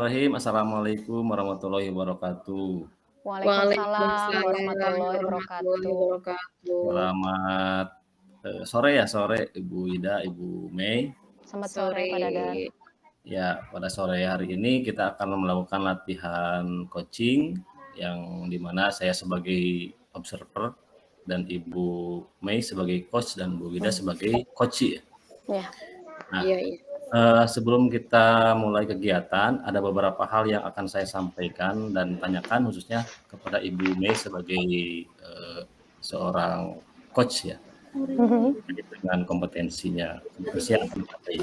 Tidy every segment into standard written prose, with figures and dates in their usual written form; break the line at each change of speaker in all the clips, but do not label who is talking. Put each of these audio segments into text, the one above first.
Bismillahirrahmanirrahim. Assalamualaikum warahmatullahi wabarakatuh.
Waalaikumsalam
Waalaikumsalam
warahmatullahi
warahmatullahi
wabarakatuh.
wabarakatuh.
Selamat sore Ibu Ida, Ibu Mei.
Selamat sore
Sore.
Pak Dadan.
Ya, pada sore hari ini kita akan melakukan latihan coaching yang dimana saya sebagai observer dan Ibu Mei sebagai coach dan Bu Ida sebagai coach ya.
Ya.
Nah,
Iya.
sebelum kita mulai kegiatan, ada beberapa hal yang akan saya sampaikan dan tanyakan khususnya kepada Ibu Mei sebagai seorang coach ya, dengan kompetensinya, kompetensi yang akan dicapai.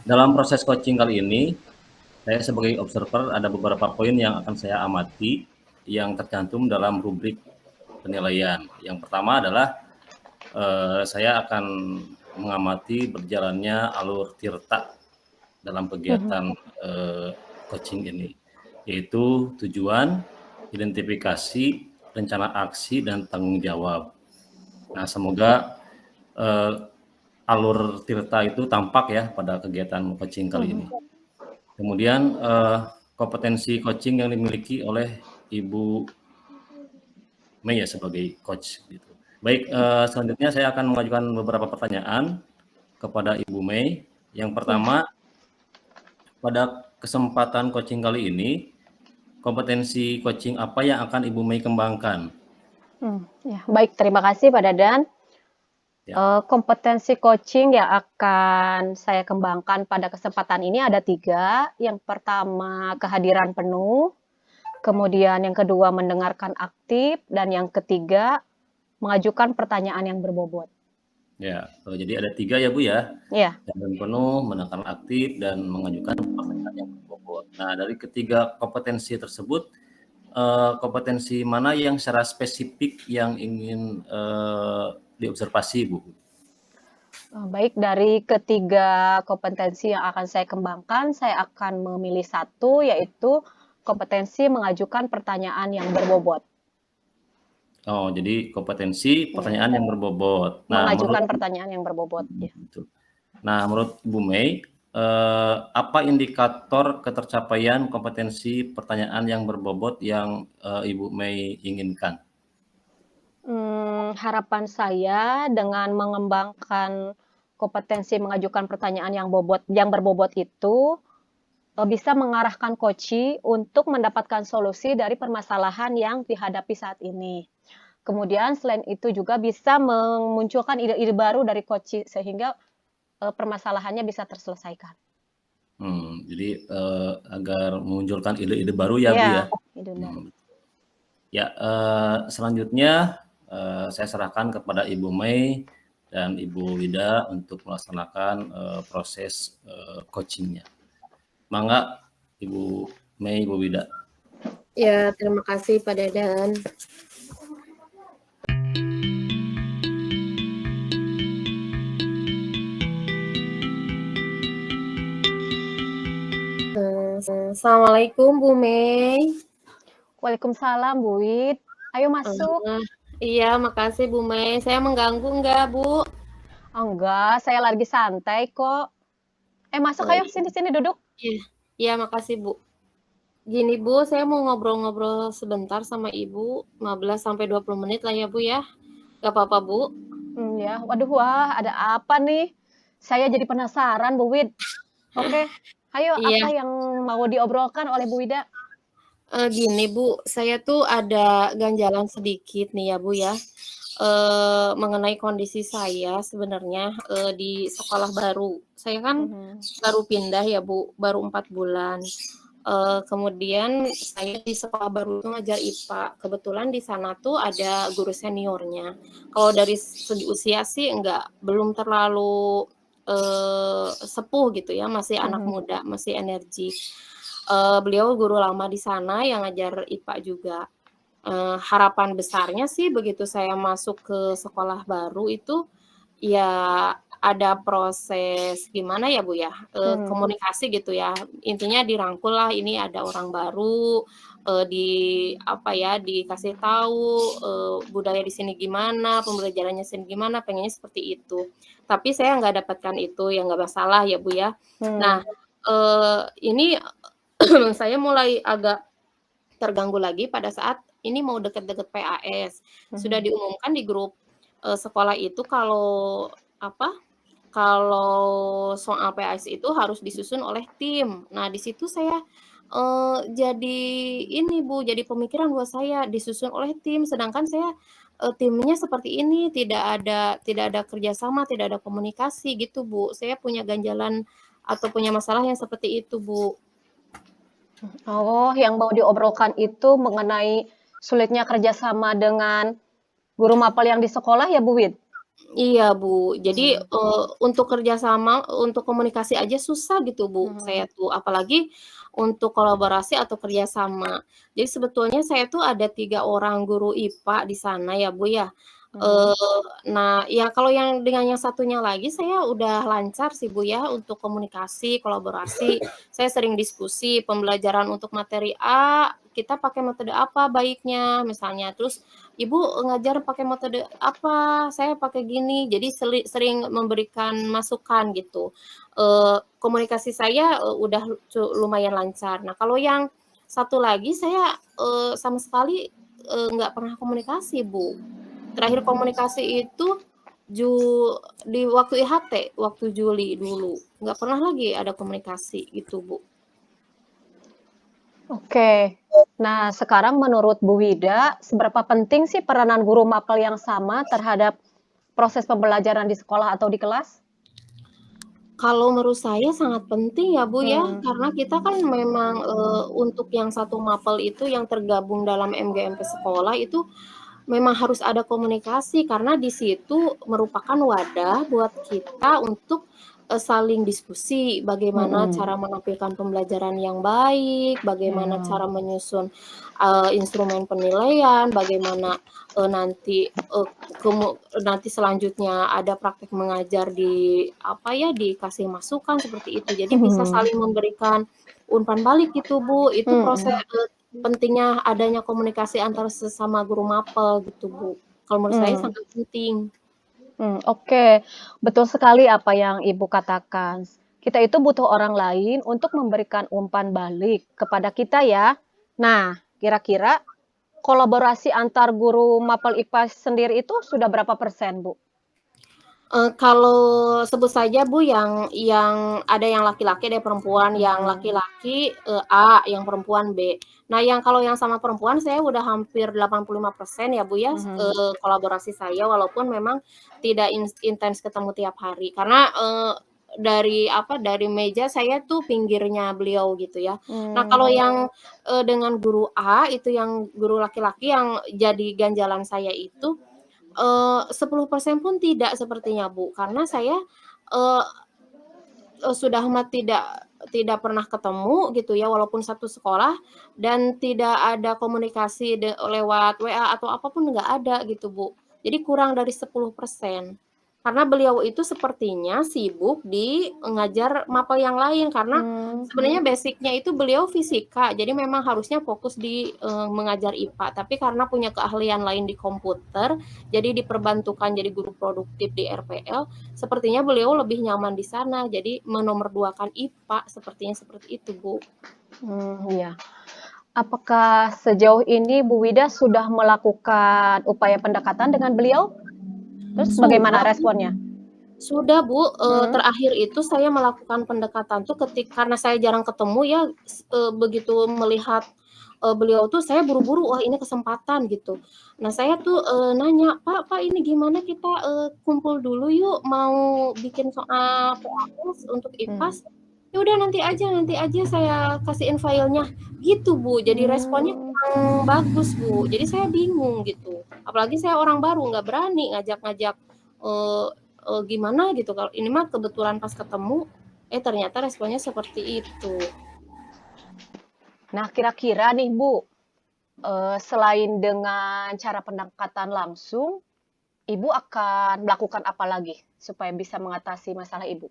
Dalam proses coaching kali ini, saya sebagai observer ada beberapa poin yang akan saya amati yang tercantum dalam rubrik penilaian. Yang pertama adalah saya akan mengamati berjalannya alur tirta dalam kegiatan coaching ini, yaitu tujuan, identifikasi, rencana aksi, dan tanggung jawab. Nah, semoga alur tirta itu tampak ya pada kegiatan coaching kali ini. Kemudian kompetensi coaching yang dimiliki oleh Ibu Mei ya sebagai coach gitu. Baik, selanjutnya saya akan mengajukan beberapa pertanyaan kepada Ibu Mei. Yang pertama, pada kesempatan coaching kali ini, kompetensi coaching apa yang akan Ibu Mei kembangkan?
Ya, baik, terima kasih Pak Dadan.
Ya.
Kompetensi coaching yang akan saya kembangkan pada kesempatan ini ada 3. Yang pertama, kehadiran penuh. Kemudian yang kedua, mendengarkan aktif. Dan yang ketiga, mengajukan pertanyaan yang berbobot.
Ya, jadi ada 3 ya Bu ya?
Ya.
Kehadiran penuh, mendengarkan aktif, dan mengajukan pertanyaan yang berbobot. Nah, dari ketiga kompetensi tersebut, kompetensi mana yang secara spesifik yang ingin diobservasi Bu?
Baik, dari ketiga kompetensi yang akan saya kembangkan, saya akan memilih 1, yaitu kompetensi mengajukan pertanyaan yang berbobot.
Oh, jadi kompetensi pertanyaan yang berbobot. Nah,
mengajukan pertanyaan yang berbobot. Ya.
Nah, menurut Bu Mei, apa indikator ketercapaian kompetensi pertanyaan yang berbobot yang Ibu Mei inginkan?
Harapan saya dengan mengembangkan kompetensi mengajukan pertanyaan yang berbobot itu bisa mengarahkan coach untuk mendapatkan solusi dari permasalahan yang dihadapi saat ini. Kemudian selain itu juga bisa memunculkan ide-ide baru dari coach sehingga permasalahannya bisa terselesaikan.
Jadi agar memunculkan ide-ide baru ya Bu ya.
Ide baru.
Ya, selanjutnya saya serahkan kepada Ibu Mei dan Ibu Wida untuk melaksanakan proses coachingnya. Mangga Ibu Mei, Ibu Wida.
Ya, terima kasih Pak Dadan. Assalamualaikum Bu Mei.
Waalaikumsalam Bu Wid. Ayo masuk.
Iya, makasih Bu Mei. Saya mengganggu enggak Bu?
Enggak, saya lagi santai kok. Masuk ayo sini duduk.
Iya, makasih Bu. Gini Bu, saya mau ngobrol-ngobrol sebentar sama Ibu, 15-20 menit lah ya Bu ya. Gak apa-apa Bu?
Ya, waduh wah, ada apa nih? Saya jadi penasaran Bu Wid. Oke, ayo apa yang mau diobrolkan oleh Bu Wida?
Gini Bu, saya tuh ada ganjalan sedikit nih ya Bu ya. Mengenai kondisi saya sebenarnya di sekolah baru. Saya kan baru pindah ya Bu, baru 4 bulan. Kemudian saya di sekolah baru itu ngajar IPA. Kebetulan di sana tuh ada guru seniornya. Kalau dari segi usia sih belum terlalu sepuh gitu ya, masih anak muda, masih energi. Beliau guru lama di sana yang ngajar IPA juga. Harapan besarnya sih begitu saya masuk ke sekolah baru itu ya ada proses gimana ya Bu ya, komunikasi gitu ya. Intinya dirangkul lah ini ada orang baru, dikasih tahu budaya di sini gimana, pembelajarannya sini gimana, pengennya seperti itu. Tapi saya nggak dapatkan itu, ya nggak masalah ya Bu ya. Nah, ini saya mulai agak terganggu lagi pada saat ini mau deket-deket PAS. Sudah diumumkan di grup, sekolah itu kalau soal PAS itu harus disusun oleh tim. Nah, di situ saya, jadi ini Bu, jadi pemikiran buat saya, disusun oleh tim, sedangkan saya, timnya seperti ini, tidak ada kerjasama, tidak ada komunikasi gitu Bu. Saya punya ganjalan atau punya masalah yang seperti itu Bu.
Oh, yang mau diobrolkan itu mengenai sulitnya kerjasama dengan guru mapel yang di sekolah ya, Bu Wid?
Iya Bu, jadi, untuk kerjasama, untuk komunikasi aja susah gitu Bu, saya tuh, apalagi untuk kolaborasi atau kerjasama. Jadi sebetulnya saya tuh ada 3 orang guru IPA di sana ya Bu ya. Nah ya kalau yang dengan yang satunya lagi saya udah lancar sih Bu ya untuk komunikasi, kolaborasi. Saya sering diskusi pembelajaran untuk materi A, kita pakai metode apa baiknya misalnya, terus Ibu ngajar pakai metode apa, saya pakai gini, jadi sering memberikan masukan gitu. Komunikasi saya, udah lumayan lancar. Nah, kalau yang satu lagi saya, sama sekali, nggak pernah komunikasi, Bu. Terakhir komunikasi itu di waktu IHT, waktu Juli dulu, nggak pernah lagi ada komunikasi gitu, Bu.
Oke. Nah, sekarang menurut Bu Wida, seberapa penting sih peranan guru mapel yang sama terhadap proses pembelajaran di sekolah atau di kelas?
Kalau menurut saya sangat penting ya Bu ya, karena kita kan memang, untuk yang satu mapel itu yang tergabung dalam MGMP sekolah itu memang harus ada komunikasi karena di situ merupakan wadah buat kita untuk, saling diskusi bagaimana cara menampilkan pembelajaran yang baik, bagaimana cara menyusun, instrumen penilaian, bagaimana, nanti selanjutnya ada praktek mengajar dikasih masukan seperti itu. Jadi bisa saling memberikan umpan balik gitu Bu, itu proses, pentingnya adanya komunikasi antara sesama guru mapel gitu, Bu. Kalau menurut saya sangat penting.
Oke. Betul sekali apa yang Ibu katakan. Kita itu butuh orang lain untuk memberikan umpan balik kepada kita ya. Nah, kira-kira kolaborasi antar guru mapel IPA sendiri itu sudah berapa persen, Bu?
Kalau sebut saja Bu yang ada yang laki-laki, ada yang perempuan, yang laki-laki, A, yang perempuan B. Nah kalau yang sama perempuan saya udah hampir 85% ya Bu ya, kolaborasi saya walaupun memang tidak intens ketemu tiap hari. Karena, dari meja saya tuh pinggirnya beliau gitu ya. Nah kalau yang, dengan guru A itu yang guru laki-laki yang jadi ganjalan saya itu 10% pun tidak sepertinya, Bu, karena saya, eee sudah amat tidak pernah ketemu gitu ya, walaupun satu sekolah dan tidak ada komunikasi lewat WA atau apapun nggak ada gitu, Bu. Jadi kurang dari 10%. Karena beliau itu sepertinya sibuk di ngajar mapel yang lain, karena sebenarnya basic-nya itu beliau fisika, jadi memang harusnya fokus di, mengajar IPA, tapi karena punya keahlian lain di komputer, jadi diperbantukan jadi guru produktif di RPL, sepertinya beliau lebih nyaman di sana, jadi menomorduakan IPA, sepertinya seperti itu, Bu.
Iya. Apakah sejauh ini Bu Wida sudah melakukan upaya pendekatan dengan beliau? Terus bagaimana responnya?
Sudah Bu, terakhir itu saya melakukan pendekatan tuh karena saya jarang ketemu ya, begitu melihat, beliau tuh saya buru-buru, wah ini kesempatan gitu. Nah saya tuh, nanya, "Pak ini gimana kita, kumpul dulu yuk mau bikin soal PAS untuk IPAS?" "Ya udah nanti aja saya kasihin filenya." Gitu Bu, jadi responnya kurang bagus Bu, jadi saya bingung gitu. Apalagi saya orang baru, nggak berani ngajak-ngajak, eee gimana gitu, kalau ini mah kebetulan pas ketemu, ternyata responnya seperti itu.
Nah, kira-kira nih Bu, selain dengan cara pendekatan langsung, Ibu akan melakukan apa lagi supaya bisa mengatasi masalah Ibu?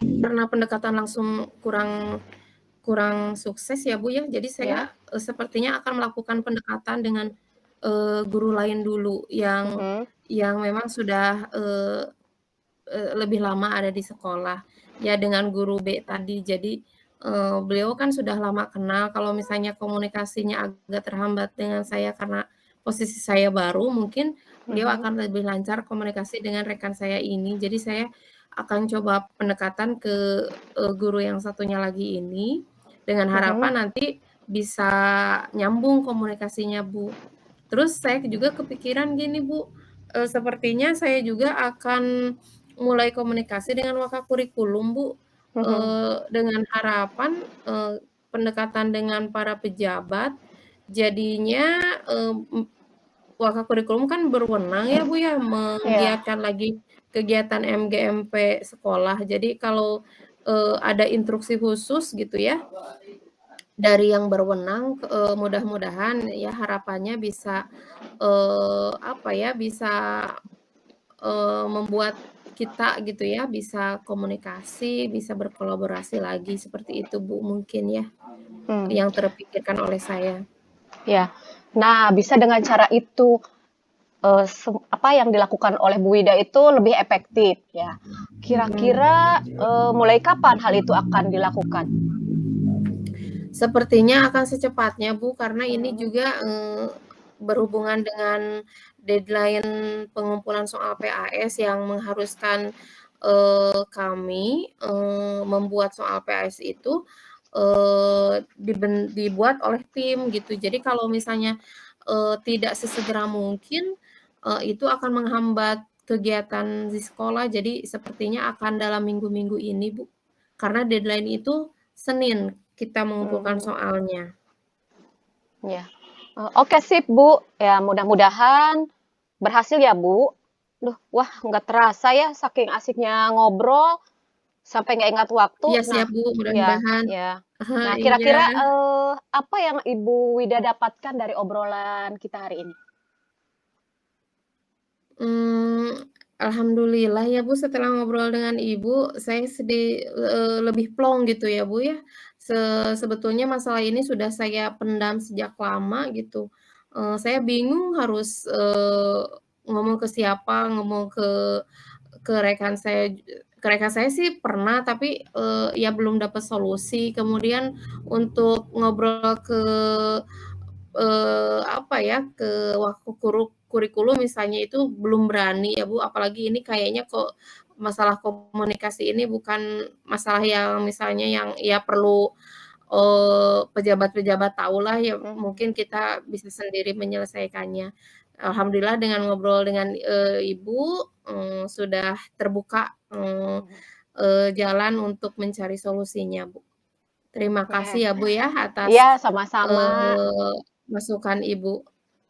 Karena pendekatan langsung kurang sukses ya Bu ya, jadi saya, sepertinya akan melakukan pendekatan dengan, guru lain dulu yang memang sudah, lebih lama ada di sekolah. Ya dengan guru B tadi, jadi, beliau kan sudah lama kenal, kalau misalnya komunikasinya agak terhambat dengan saya karena posisi saya baru, mungkin beliau akan lebih lancar komunikasi dengan rekan saya ini. Jadi saya akan coba pendekatan ke, guru yang satunya lagi ini, dengan harapan nanti bisa nyambung komunikasinya, Bu. Terus saya juga kepikiran gini, Bu, sepertinya saya juga akan mulai komunikasi dengan Wakakurikulum, Bu, dengan harapan, pendekatan dengan para pejabat, jadinya, Wakakurikulum kan berwenang ya, Bu, ya, menggiatkan lagi kegiatan MGMP sekolah. Jadi kalau, ada instruksi khusus gitu ya, dari yang berwenang, mudah-mudahan ya harapannya bisa, apa ya, bisa, membuat kita gitu ya, bisa komunikasi, bisa berkolaborasi lagi, seperti itu, Bu, mungkin ya, yang terpikirkan oleh saya.
Ya. Nah, bisa dengan cara itu, apa yang dilakukan oleh Bu Wida itu lebih efektif ya. Kira-kira, mulai kapan hal itu akan dilakukan?
Sepertinya akan secepatnya, Bu, karena ini juga, berhubungan dengan deadline pengumpulan soal PAS yang mengharuskan, kami, membuat soal PAS itu, dibuat oleh tim gitu. Jadi kalau misalnya, tidak sesegera mungkin, itu akan menghambat kegiatan di sekolah. Jadi sepertinya akan dalam minggu-minggu ini, Bu, karena deadline itu Senin kita mengumpulkan soalnya.
Ya. Oke sip, Bu. Ya, mudah-mudahan berhasil ya, Bu. Duh, wah nggak terasa ya saking asiknya ngobrol sampai nggak ingat waktu.
Iya
Nah,
siap, Bu,
ya,
mudah-mudahan.
ya. Nah,
Iya.
kira-kira apa yang Ibu Wida dapatkan dari obrolan kita hari ini?
Alhamdulillah ya, Bu, setelah ngobrol dengan Ibu, saya lebih plong gitu ya, Bu, ya. Sebetulnya masalah ini sudah saya pendam sejak lama gitu. Saya bingung harus, ngomong ke siapa, ngomong ke rekan saya ke rekan saya sih pernah, tapi, ya belum dapat solusi. Kemudian untuk ngobrol ke, apa ya, ke kurikulum misalnya itu belum berani ya, Bu, apalagi ini kayaknya kok masalah komunikasi ini bukan masalah yang misalnya yang ya perlu, pejabat-pejabat tahulah ya, mungkin kita bisa sendiri menyelesaikannya. Alhamdulillah dengan ngobrol dengan, Ibu, sudah terbuka, jalan untuk mencari solusinya, Bu. Terima kasih ya, Bu, ya atas,
Iya, sama-sama.
masukan Ibu,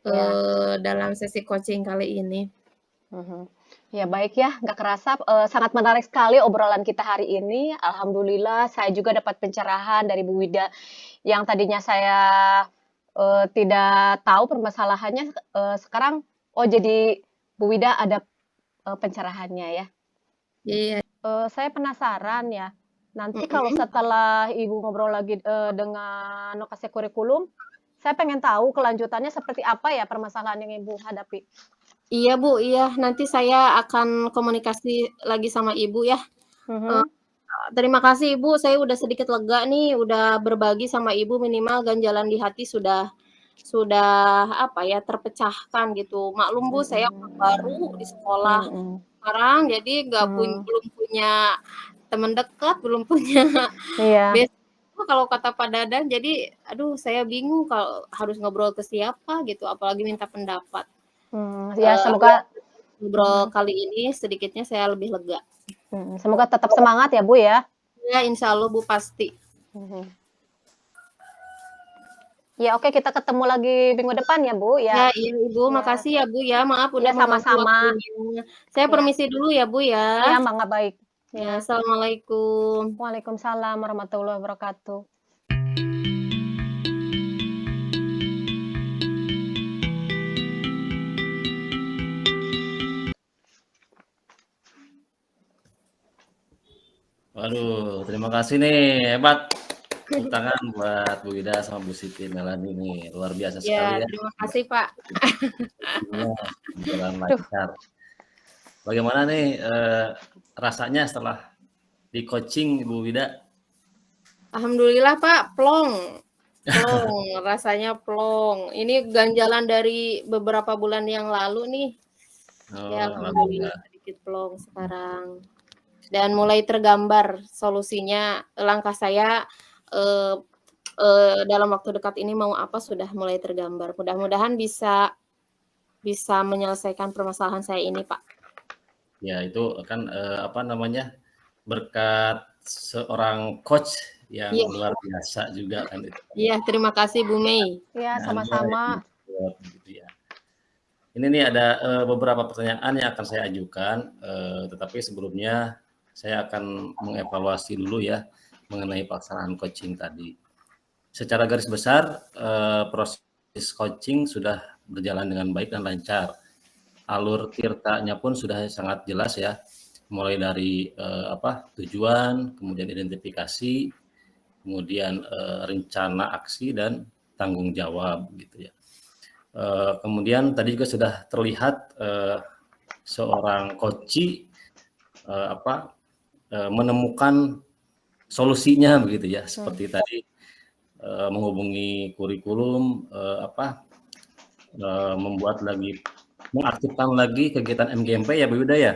Ya.
dalam sesi coaching kali ini.
Ya baik ya, nggak kerasa, sangat menarik sekali obrolan kita hari ini. Alhamdulillah saya juga dapat pencerahan dari Bu Wida yang tadinya saya, tidak tahu permasalahannya, sekarang, oh jadi Bu Wida ada, pencerahannya ya.
Iya.
Saya penasaran ya, nanti kalau setelah Ibu ngobrol lagi, dengan lokasi kurikulum, saya pengen tahu kelanjutannya seperti apa ya permasalahan yang Ibu hadapi.
Iya, Bu, iya. Nanti saya akan komunikasi lagi sama Ibu ya. Terima kasih, Ibu, saya udah sedikit lega nih, udah berbagi sama Ibu minimal ganjalan di hati sudah apa ya, terpecahkan gitu. Maklum, Bu, saya baru di sekolah sekarang, jadi belum punya teman dekat, belum punya
Iya.
kalau kata Pak Dadan, jadi aduh saya bingung kalau harus ngobrol ke siapa gitu, apalagi minta pendapat.
Ya semoga
Ngobrol kali ini sedikitnya saya lebih lega.
Semoga tetap semangat ya, Bu, ya.
Ya, insya Allah, Bu, pasti.
Ya oke, kita ketemu lagi minggu depan ya, Bu,
Ya,
ya.
iya, Ibu, makasih ya, Bu, ya, maaf udah
Ya
mengganggu
sama-sama.
waktunya. Saya permisi dulu ya, Bu, ya.
Iya, Mangga baik.
Ya, assalamualaikum.
Waalaikumsalam warahmatullahi wabarakatuh.
Waduh, terima kasih nih, hebat. Tepuk tangan buat Bu Wida sama Bu Siti Melani nih, luar biasa sekali ya.
Terima kasih, Pak.
Berjalan lancar. Bagaimana nih, rasanya setelah di-coaching Ibu Wida?
Alhamdulillah Pak, plong. Plong, rasanya plong. Ini ganjalan dari beberapa bulan yang lalu nih. Ya,
Oh,
alhamdulillah
alhamdulillah.
sedikit plong sekarang. Dan mulai tergambar solusinya. Langkah saya dalam waktu dekat ini mau apa sudah mulai tergambar. Mudah-mudahan bisa menyelesaikan permasalahan saya ini, Pak.
Ya, itu kan apa namanya? Berkat seorang coach yang
Iya.
luar biasa juga kan itu.
Iya, terima kasih Bu Mei.
Ya,
Nah,
sama-sama.
gitu ya. Ini nih ada beberapa pertanyaan yang akan saya ajukan, tetapi sebelumnya saya akan mengevaluasi dulu ya mengenai pelaksanaan coaching tadi. Secara garis besar proses coaching sudah berjalan dengan baik dan lancar. Alur tirtanya pun sudah sangat jelas ya, mulai dari tujuan, kemudian identifikasi, kemudian rencana aksi dan tanggung jawab gitu ya. Kemudian tadi juga sudah terlihat seorang coach menemukan solusinya begitu ya, seperti tadi menghubungi kurikulum, membuat lagi, mengaktifkan lagi kegiatan MGMP ya Bu Yuda ya,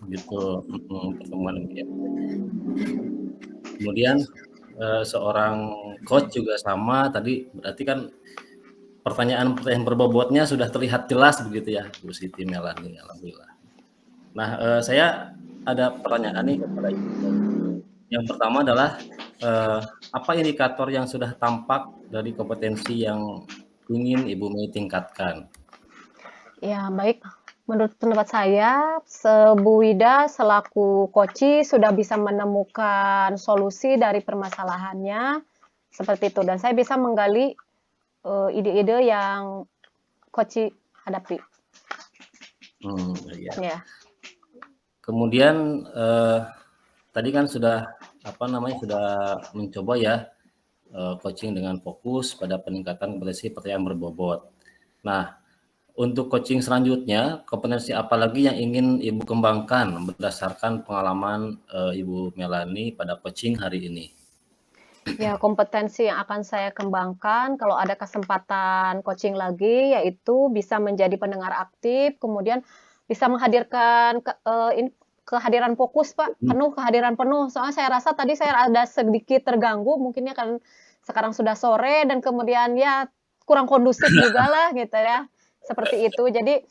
gitu, pertemuan MGMP. Kemudian seorang coach juga sama tadi, berarti kan pertanyaan-pertanyaan berbobotnya sudah terlihat jelas begitu ya Bu Siti Melani, alhamdulillah. Nah saya ada pertanyaan nih kepada Ibu. Yang pertama adalah apa indikator yang sudah tampak dari kompetensi yang ingin Ibu Mei tingkatkan?
Ya, baik. Menurut pendapat saya, Bu Wida selaku coach sudah bisa menemukan solusi dari permasalahannya seperti itu, dan saya bisa menggali ide-ide yang coach hadapi.
Ya.
Ya.
Kemudian tadi kan sudah sudah mencoba ya coaching dengan fokus pada peningkatan kompetensi pertanyaan berbobot. Nah, untuk coaching selanjutnya, kompetensi apa lagi yang ingin Ibu kembangkan berdasarkan pengalaman Ibu Melani pada coaching hari ini?
Ya, kompetensi yang akan saya kembangkan kalau ada kesempatan coaching lagi, yaitu bisa menjadi pendengar aktif, kemudian bisa menghadirkan kehadiran fokus Pak, kehadiran penuh. Soalnya saya rasa tadi saya ada sedikit terganggu, mungkinnya kan sekarang sudah sore dan kemudian ya kurang kondusif juga lah gitu ya, seperti itu. Jadi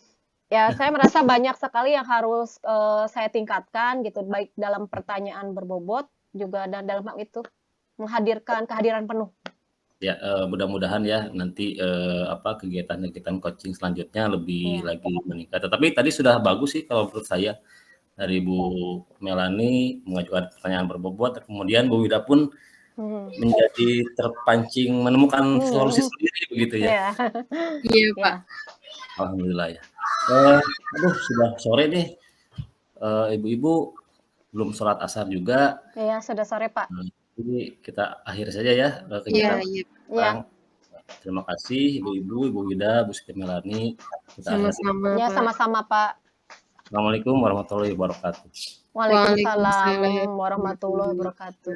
ya saya merasa banyak sekali yang harus saya tingkatkan gitu, baik dalam pertanyaan berbobot juga dan dalam hal itu menghadirkan kehadiran penuh.
Ya, mudah-mudahan ya nanti kegiatan-kegiatan coaching selanjutnya lebih lagi meningkat. Tetapi tadi sudah bagus sih kalau menurut saya dari Bu Melani mengajukan pertanyaan berbobot, kemudian Bu Wida pun menjadi terpancing menemukan solusi sendiri begitu ya.
Iya Pak.
Alhamdulillah ya. Sudah sore nih, ibu-ibu belum sholat asar juga.
Iya, sudah sore Pak.
Jadi kita akhir saja ya kegiatan.
Iya.
Terima kasih Ibu-ibu, Ibu Wida, Bu Siti Melani.
Sama-sama.
Ya, sama-sama Pak.
Assalamualaikum warahmatullahi wabarakatuh.
Waalaikumsalam warahmatullahi wabarakatuh.